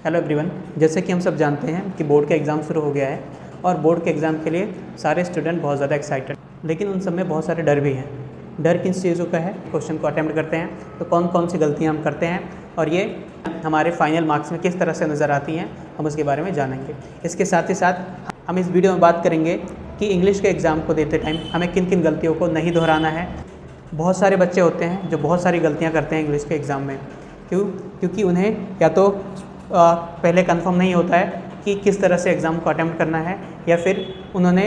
Hello everyone, जैसे कि हम सब जानते हैं कि बोर्ड का एग्ज़ाम शुरू हो गया है और बोर्ड के एग्ज़ाम के लिए सारे स्टूडेंट बहुत ज़्यादा एक्साइटेड, लेकिन उन सब में बहुत सारे डर भी हैं। डर किस चीज़ों का है? क्वेश्चन को अटैम्प्ट करते हैं तो कौन कौन सी गलतियां हम करते हैं और ये हमारे फाइनल मार्क्स में किस तरह से नज़र आती हैं, हम उसके बारे में जानेंगे। इसके साथ ही साथ हम इस वीडियो में बात करेंगे कि इंग्लिश के एग्ज़ाम को देते टाइम हमें किन किन गलतियों को नहीं दोहराना है। बहुत सारे बच्चे होते हैं जो बहुत सारी गलतियाँ करते हैं इंग्लिश के एग्ज़ाम में। क्योंकि उन्हें या तो पहले कंफर्म नहीं होता है कि किस तरह से एग्ज़ाम को अटेम्प्ट करना है, या फिर उन्होंने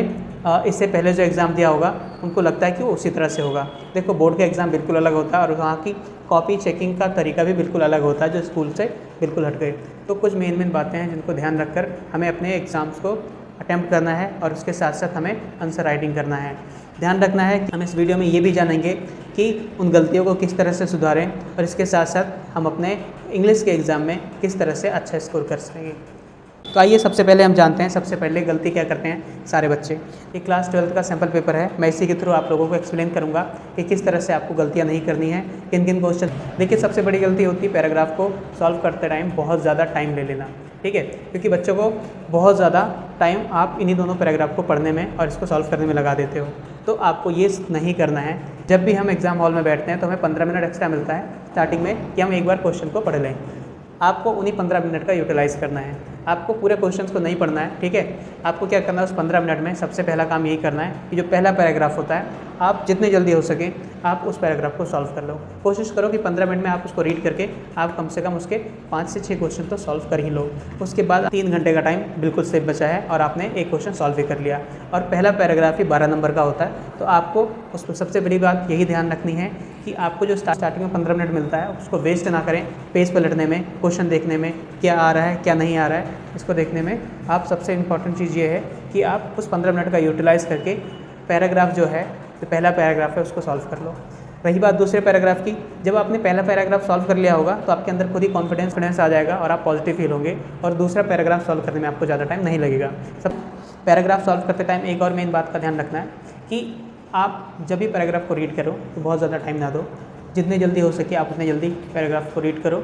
इससे पहले जो एग्ज़ाम दिया होगा उनको लगता है कि वो उसी तरह से होगा। देखो, बोर्ड का एग्ज़ाम बिल्कुल अलग होता है और वहाँ की कॉपी चेकिंग का तरीका भी बिल्कुल अलग होता है जो स्कूल से बिल्कुल हट गए। तो कुछ मेन बातें हैं जिनको ध्यान रखकर हमें अपने एग्ज़ाम्स को अटेम्प्ट करना है और उसके साथ साथ हमें आंसर राइटिंग करना है। ध्यान रखना है कि हम इस वीडियो में ये भी जानेंगे कि उन गलतियों को किस तरह से सुधारें और इसके साथ साथ हम अपने इंग्लिश के एग्ज़ाम में किस तरह से अच्छा स्कोर कर सकेंगे। तो आइए सबसे पहले हम जानते हैं सबसे पहले गलती क्या करते हैं सारे बच्चे। ये क्लास 12th का सैम्पल पेपर है। मैं इसी के थ्रू आप लोगों को एक्सप्लेन करूंगा कि किस तरह से आपको गलतियां नहीं करनी है, किन किन क्वेश्चन। देखिए, सबसे बड़ी गलती होती है पैराग्राफ को सॉल्व करते टाइम बहुत ज़्यादा टाइम ले लेना। ठीक है, क्योंकि बच्चों को बहुत ज़्यादा टाइम आप इन्हीं दोनों पैराग्राफ को पढ़ने में और इसको सॉल्व करने में लगा देते हो। तो आपको ये नहीं करना है। जब भी हम एग्ज़ाम हॉल में बैठते हैं तो हमें 15 मिनट एक्स्ट्रा मिलता है स्टार्टिंग में कि हम एक बार क्वेश्चन को पढ़ लें। आपको उन्हीं 15 मिनट का यूटिलाइज़ करना है। आपको पूरे क्वेश्चंस को नहीं पढ़ना है। ठीक है, आपको क्या करना है उस 15 मिनट में? सबसे पहला काम यही करना है कि जो पहला पैराग्राफ होता है आप जितनी जल्दी हो सके आप उस पैराग्राफ को सॉल्व कर लो। कोशिश करो कि 15 मिनट में आप उसको रीड करके आप कम से कम उसके 5 से 6 क्वेश्चन तो सॉल्व कर ही लो। उसके बाद 3 घंटे का टाइम बिल्कुल सेफ बचा है और आपने एक क्वेश्चन सॉल्व भी कर लिया। और पहला पैराग्राफ ही 12 नंबर का होता है, तो आपको उस पर सबसे बड़ी बात यही ध्यान रखनी है कि आपको जो स्टार्टिंग में 15 मिनट मिलता है उसको वेस्ट ना करें पेज पलटने में, क्वेश्चन देखने में क्या आ रहा है क्या नहीं आ रहा है इसको देखने में। आप सबसे इम्पॉर्टेंट चीज़ ये है कि आप उस 15 मिनट का यूटिलाइज़ करके पैराग्राफ जो है, जो पहला पैराग्राफ है उसको सॉल्व कर लो। रही बात दूसरे पैराग्राफ की, जब आपने पहला पैराग्राफ सॉल्व कर लिया होगा तो आपके अंदर खुद ही कॉन्फिडेंस आ जाएगा और आप पॉजिटिव फील होंगे और दूसरा पैराग्राफ सॉल्व करने में आपको ज़्यादा टाइम नहीं लगेगा। सब पैराग्राफ सॉल्व करते टाइम एक और मेन बात का ध्यान रखना है कि आप जब भी पैराग्राफ को रीड करो तो बहुत ज़्यादा टाइम ना दो। जितनी जल्दी हो सके आप उतनी जल्दी पैराग्राफ को रीड करो।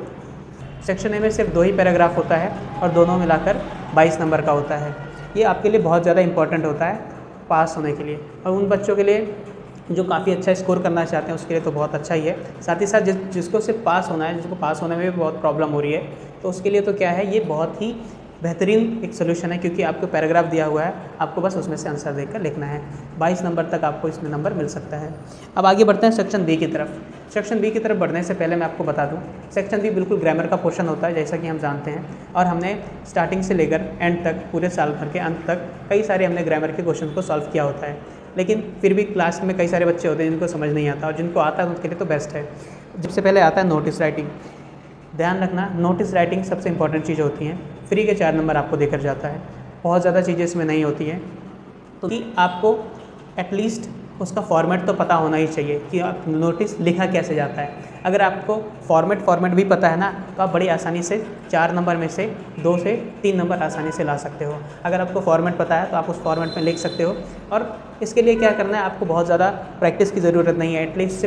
सेक्शन ए में सिर्फ 2 ही पैराग्राफ होता है और दोनों मिलाकर 22 नंबर का होता है। ये आपके लिए बहुत ज़्यादा इंपॉर्टेंट होता है पास होने के लिए, और उन बच्चों के लिए जो काफ़ी अच्छा स्कोर करना चाहते हैं उसके लिए तो बहुत अच्छा ही है। साथ ही साथ जिसको सिर्फ पास होना है, जिसको पास होने में भी बहुत प्रॉब्लम हो रही है, तो उसके लिए तो क्या है, ये बहुत ही बेहतरीन एक सोल्यूशन है क्योंकि आपको पैराग्राफ दिया हुआ है, आपको बस उसमें से आंसर देकर लिखना है। 22 नंबर तक आपको इसमें नंबर मिल सकता है। अब आगे बढ़ते हैं सेक्शन बी की तरफ। सेक्शन बी की तरफ बढ़ने से पहले मैं आपको बता दूं, सेक्शन बी बिल्कुल ग्रामर का पोर्शन होता है जैसा कि हम जानते हैं, और हमने स्टार्टिंग से लेकर एंड तक, पूरे साल भर के अंत तक कई सारे हमने ग्रामर के क्वेश्चन को सॉल्व किया होता है। लेकिन फिर भी क्लास में कई सारे बच्चे होते हैं जिनको समझ नहीं आता, और जिनको आता है उनके लिए तो बेस्ट है। सबसे पहले आता है नोटिस राइटिंग। ध्यान रखना, नोटिस राइटिंग सबसे इंपॉर्टेंट चीज़ होती हैं। फ्री के 4 नंबर आपको देकर जाता है, बहुत ज़्यादा चीज़ें इसमें नहीं होती हैं। तो कि आपको एटलीस्ट उसका फॉर्मेट तो पता होना ही चाहिए कि आप नोटिस लिखा कैसे जाता है। अगर आपको फॉर्मेट भी पता है ना, तो आप बड़ी आसानी से 4 नंबर में से 2 से 3 नंबर आसानी से ला सकते हो। अगर आपको फॉर्मेट पता है तो आप उस फॉर्मेट में लिख सकते हो। और इसके लिए क्या करना है, आपको बहुत ज़्यादा प्रैक्टिस की ज़रूरत नहीं है। एटलीस्ट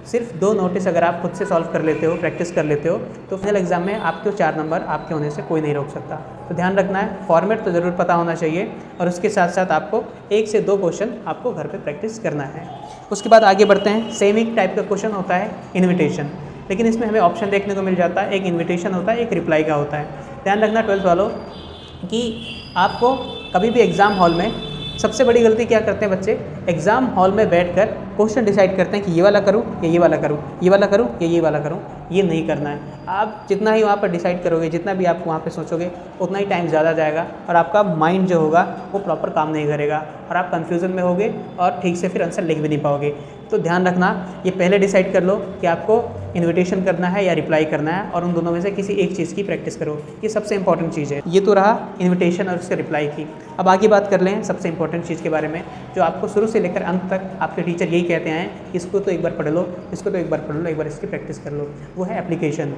सिर्फ दो नोटिस अगर आप खुद से सॉल्व कर लेते हो, प्रैक्टिस कर लेते हो, तो फाइनल एग्जाम में आपके 4 नंबर आपके होने से कोई नहीं रोक सकता। तो ध्यान रखना है, फॉर्मेट तो ज़रूर पता होना चाहिए और उसके साथ साथ आपको 1 से 2 क्वेश्चन आपको घर पे प्रैक्टिस करना है। उसके बाद आगे बढ़ते हैं। सेम ही टाइप का क्वेश्चन होता है इन्विटेशन, लेकिन इसमें हमें ऑप्शन देखने को मिल जाता है। एक इन्विटेशन होता है, एक रिप्लाई का होता है। ध्यान रखना 12th वालों कि आपको कभी भी एग्ज़ाम हॉल में, सबसे बड़ी गलती क्या करते हैं बच्चे, एग्ज़ाम हॉल में बैठकर क्वेश्चन डिसाइड करते हैं कि ये वाला करूँ या ये वाला करूँ, ये वाला करूँ या ये वाला करूँ। ये नहीं करना है। आप जितना ही वहाँ पर डिसाइड करोगे, जितना भी आप वहाँ पे सोचोगे, उतना ही टाइम ज़्यादा जाएगा और आपका माइंड जो होगा वो प्रॉपर काम नहीं करेगा और आप कन्फ्यूज़न में होगे और ठीक से फिर आंसर लिख भी नहीं पाओगे। तो ध्यान रखना, ये पहले डिसाइड कर लो कि आपको इन्विटेशन करना है या रिप्लाई करना है, और उन दोनों में से किसी एक चीज़ की प्रैक्टिस करो। ये सबसे इंपॉर्टेंट चीज़ है। ये तो रहा इन्विटेशन और उसके रिप्लाई की। अब आगे बात कर लें सबसे इंपॉर्टेंट चीज़ के बारे में, जो आपको शुरू से लेकर अंत तक आपके टीचर यही कहते हैं, इसको तो एक बार पढ़ लो, इसको तो एक बार पढ़ लो, एक बार इसकी प्रैक्टिस कर लो। वो है एप्लीकेशन।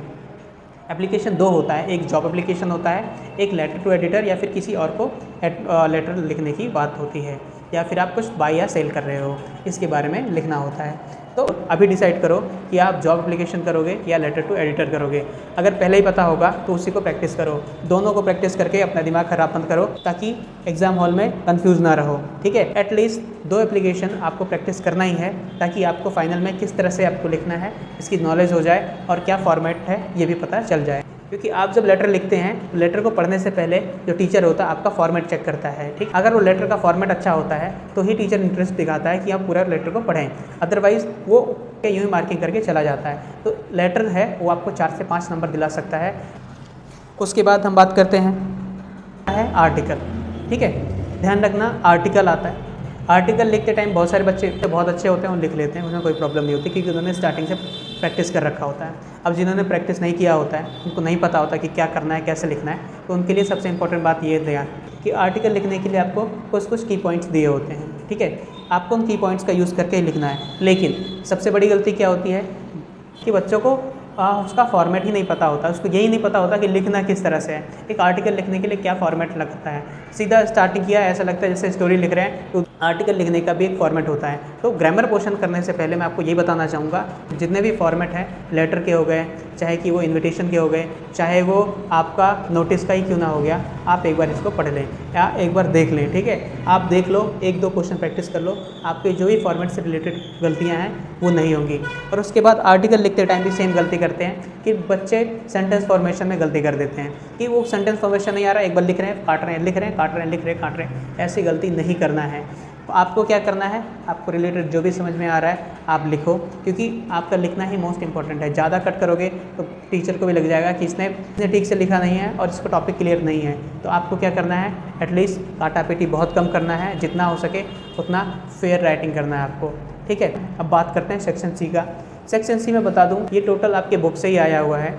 एप्लीकेशन 2 होता है, एक जॉब एप्लीकेशन होता है, एक लेटर टू एडिटर या फिर किसी और को लेटर लिखने की बात होती है, या फिर आप कुछ बाय या सेल कर रहे हो, इसके बारे में लिखना होता है। तो अभी डिसाइड करो कि आप जॉब एप्लीकेशन करोगे या लेटर टू एडिटर करोगे। अगर पहले ही पता होगा तो उसी को प्रैक्टिस करो, दोनों को प्रैक्टिस करके अपना दिमाग खराब मत करो ताकि एग्जाम हॉल में कंफ्यूज ना रहो, ठीक है। एटलीस्ट 2 एप्लीकेशन आपको प्रैक्टिस करना ही है ताकि आपको फाइनल में किस तरह से आपको लिखना है इसकी नॉलेज हो जाए और क्या फॉर्मेट है ये भी पता चल जाए। क्योंकि आप जब लेटर लिखते हैं तो लेटर को पढ़ने से पहले जो टीचर होता है आपका फॉर्मेट चेक करता है, ठीक। अगर वो लेटर का फॉर्मेट अच्छा होता है तो ही टीचर इंटरेस्ट दिखाता है कि आप पूरा लेटर को पढ़ें, अदरवाइज़ वो यूँ ही मार्किंग करके चला जाता है। तो लेटर है वो आपको 4 से 5 नंबर दिला सकता है। उसके बाद हम बात करते हैं आर्टिकल, ठीक है। ध्यान रखना आर्टिकल आता है, आर्टिकल लिखते टाइम बहुत सारे बच्चे बहुत अच्छे होते हैं और लिख लेते हैं, उसमें कोई प्रॉब्लम नहीं होती क्योंकि उन्होंने स्टार्टिंग से प्रैक्टिस कर रखा होता है। अब जिन्होंने प्रैक्टिस नहीं किया होता है, उनको नहीं पता होता कि क्या करना है, कैसे लिखना है, तो उनके लिए सबसे इंपॉर्टेंट बात ये ध्यान कि आर्टिकल लिखने के लिए आपको कुछ की पॉइंट्स दिए होते हैं, ठीक है। आपको उन की पॉइंट्स का यूज़ करके ही लिखना है। लेकिन सबसे बड़ी गलती क्या होती है कि बच्चों को उसका फॉर्मेट ही नहीं पता होता, उसको यही नहीं पता होता कि लिखना किस तरह से है। एक आर्टिकल लिखने के लिए क्या फॉर्मेट लगता है, सीधा स्टार्टिंग किया ऐसा लगता है जैसे स्टोरी लिख रहे हैं, तो आर्टिकल लिखने का भी एक फॉर्मेट होता है। तो ग्रामर पोर्शन करने से पहले मैं आपको ये बताना चाहूँगा, जितने भी फॉर्मेट हैं, लेटर के हो गए, चाहे कि वो इन्विटेशन के हो गए, चाहे वो आपका नोटिस का ही क्यों ना हो गया, आप एक बार इसको पढ़ लें या एक बार देख लें, ठीक है। आप देख लो, 1-2 क्वेश्चन प्रैक्टिस कर लो, आपके जो भी फॉर्मेट से रिलेटेड गलतियाँ हैं वो नहीं होंगी। और उसके बाद आर्टिकल लिखते टाइम भी सेम गलती करते हैं कि बच्चे सेंटेंस फॉर्मेशन में गलती कर देते हैं कि वो सेंटेंस फॉर्मेशन नहीं आ रहा है, एक बार लिख रहे हैं, काट रहे हैं, लिख रहे हैं, काट रहे हैं, लिख रहे हैं, काट रहे हैं। ऐसी गलती नहीं करना है। तो आपको क्या करना है, आपको रिलेटेड जो भी समझ में आ रहा है आप लिखो, क्योंकि आपका लिखना ही मोस्ट इंपॉर्टेंट है। ज़्यादा कट करोगे तो टीचर को भी लग जाएगा कि इसने ठीक से लिखा नहीं है और इसको टॉपिक क्लियर नहीं है। तो आपको क्या करना है, एटलीस्ट काटा पीटी बहुत कम करना है, जितना हो सके उतना फेयर राइटिंग करना है आपको, ठीक है। अब बात करते हैं सेक्शन सी का। सेक्शन सी में बता दूँ, ये टोटल आपके बुक से ही आया हुआ है।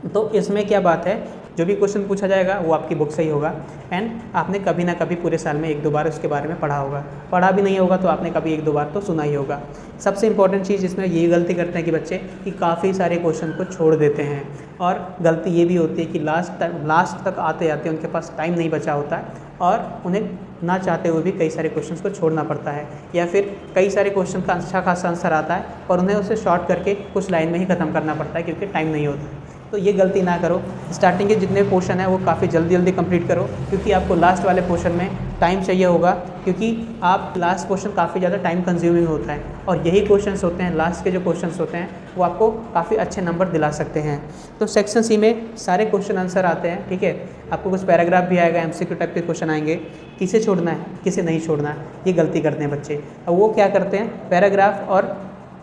तो इसमें क्या बात है, जो भी क्वेश्चन पूछा जाएगा वो आपकी बुक से ही होगा एंड आपने कभी ना कभी पूरे साल में 1-2 बार उसके बारे में पढ़ा होगा। पढ़ा भी नहीं होगा तो आपने कभी 1-2 बार तो सुना ही होगा। सबसे इंपॉर्टेंट चीज़ इसमें ये गलती करते हैं कि बच्चे कि काफ़ी सारे क्वेश्चन को छोड़ देते हैं, और गलती ये भी होती है कि लास्ट तक आते आते उनके पास टाइम नहीं बचा होता है और उन्हें ना चाहते हुए भी कई सारे क्वेश्चंस को छोड़ना पड़ता है, या फिर कई सारे क्वेश्चन का अच्छा खासा आंसर आता है और उन्हें उसे शॉर्ट करके कुछ लाइन में ही ख़त्म करना पड़ता है क्योंकि टाइम नहीं होता। तो ये गलती ना करो। स्टार्टिंग के जितने पोर्शन है वो काफ़ी जल्दी कंप्लीट करो, क्योंकि आपको लास्ट वाले पोर्शन में टाइम चाहिए होगा, क्योंकि आप लास्ट पोर्शन काफ़ी ज़्यादा टाइम कंज्यूमिंग होता है और यही क्वेश्चंस होते हैं, लास्ट के जो क्वेश्चंस होते हैं वो आपको काफ़ी अच्छे नंबर दिला सकते हैं। तो सेक्शन सी में सारे क्वेश्चन आंसर आते हैं, ठीक है। आपको कुछ पैराग्राफ भी आएगा, MCQ टाइप के क्वेश्चन आएंगे, किसे छोड़ना है किसे नहीं छोड़ना है, ये गलती करते हैं बच्चे। अब वो क्या करते हैं, पैराग्राफ और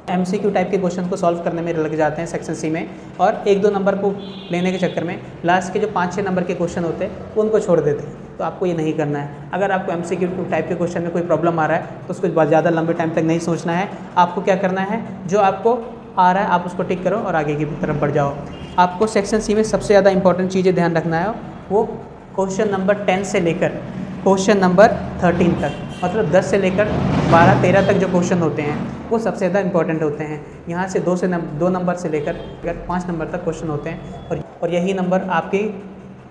MCQ टाइप के क्वेश्चन को सॉल्व करने में लग जाते हैं सेक्शन सी में, और 1-2 नंबर को लेने के चक्कर में लास्ट के जो 5-6 नंबर के क्वेश्चन होते हैं वो उनको छोड़ देते हैं। तो आपको ये नहीं करना है। अगर आपको MCQ टाइप के क्वेश्चन में कोई प्रॉब्लम आ रहा है तो उसको बहुत ज़्यादा लंबे टाइम तक नहीं सोचना है। आपको क्या करना है, जो आपको आ रहा है आप उसको टिक करो और आगे की तरफ बढ़ जाओ। आपको सेक्शन सी में सबसे ज़्यादा इंपॉर्टेंट चीज़ें ध्यान रखना है, वो क्वेश्चन नंबर 10 से लेकर क्वेश्चन नंबर 13 तक, मतलब 10 से लेकर 12-13 तक जो क्वेश्चन होते हैं वो सबसे ज़्यादा इंपॉर्टेंट होते हैं। यहाँ से 2 नंबर से लेकर 5 नंबर तक क्वेश्चन होते हैं और यही नंबर आपके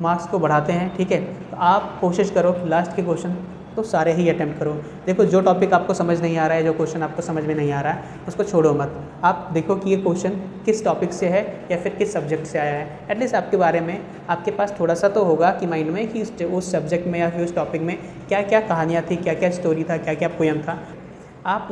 मार्क्स को बढ़ाते हैं, ठीक है। तो आप कोशिश करो लास्ट के क्वेश्चन तो सारे ही अटैम्प्ट करो। देखो, जो टॉपिक आपको समझ नहीं आ रहा है, जो क्वेश्चन आपको समझ में नहीं आ रहा है, उसको छोड़ो मत। आप देखो कि ये क्वेश्चन किस टॉपिक से है या फिर किस सब्जेक्ट से आया है। एटलीस्ट आपके बारे में आपके पास थोड़ा सा तो होगा कि माइंड में कि उस सब्जेक्ट में या फिर उस टॉपिक में क्या क्या कहानियाँ थी, क्या क्या स्टोरी था, क्या क्या पोएम था। आप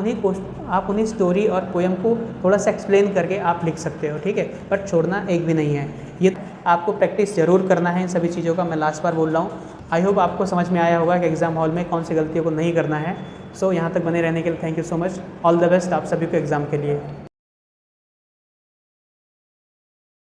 उन्हीं स्टोरी और पोएम को थोड़ा सा एक्सप्लेन करके आप लिख सकते हो, ठीक है। बट छोड़ना एक भी नहीं है। ये आपको प्रैक्टिस ज़रूर करना है इन सभी चीज़ों का, मैं लास्ट बार बोल रहा हूँ। आई होप आपको समझ में आया होगा कि एग्ज़ाम हॉल में कौन सी गलतियों को नहीं करना है। सो यहाँ तक बने रहने के लिए thank you so much. All the best आप सभी को एग्ज़ाम के लिए।